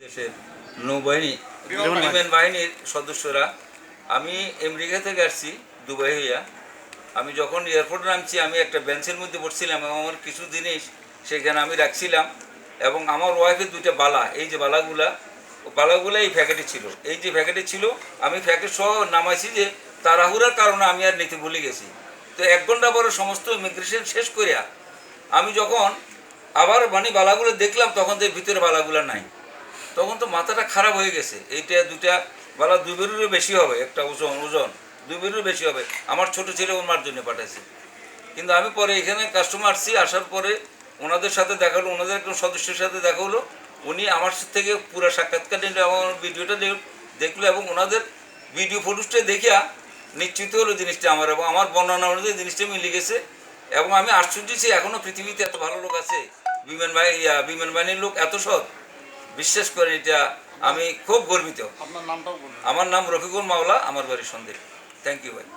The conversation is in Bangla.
দেশের নৌবাহিনী বিমান বাহিনীর সদস্যরা আমি আমেরিকা থেকে আসছি দুবাই হইয়া। আমি যখন এয়ারপোর্টে নামছি আমি একটা বেঞ্চের মধ্যে বসছিলাম এবং আমার কিছু জিনিস সেখানে আমি রাখছিলাম এবং আমার ওয়াইফের দুইটা বালা, এই যে বালাগুলো এই প্যাকেটে ছিল, এই যে প্যাকেটে ছিল আমি প্যাকেট সহ নামাইছি যে তাড়াহুড়ার কারণে আমি আর নিতে ভুলে গেছি। তো 1 ঘন্টা পরে সমস্ত ইমিগ্রেশন শেষ করিয়া আমি যখন আবার বালাগুলো দেখলাম তখন তো ভিতরে বালাগুলো নাই। তখন তো মাথাটা খারাপ হয়ে গেছে। এইটা দুটা বালা 2 বেরুরও বেশি হবে, একটা ওজন 2 বেরুরও বেশি হবে। আমার ছোট ছেলে ওনার জন্য পাঠাইছে। কিন্তু আমি পরে এখানে কাস্টমার আসছি, আসার পরে ওনাদের সাথে দেখা হলো, ওনাদের একজন সদস্যের সাথে দেখা হলো। উনি আমার থেকে পুরো সাক্ষাৎকার নিল এবং ভিডিওটা দেখলো এবং ওনাদের ভিডিও ফুটেজটা দেখিয়া নিশ্চিত হলো জিনিসটা আমার, এবং আমার বর্ণনা অনুযায়ী জিনিসটা মিলে গেছে। এবং আমি আশ্চর্য যে এখনও পৃথিবীতে এত ভালো লোক আছে, বিমান বাহিনীর লোক এত সৎ। বিশ্বাস করেন, এটা আমি খুব গর্বিত। আপনার নামটাও বলুন। আমার নাম রফিকুল মাওলা, আমার বাড়ি সন্দেহ। থ্যাংক ইউ ভাই।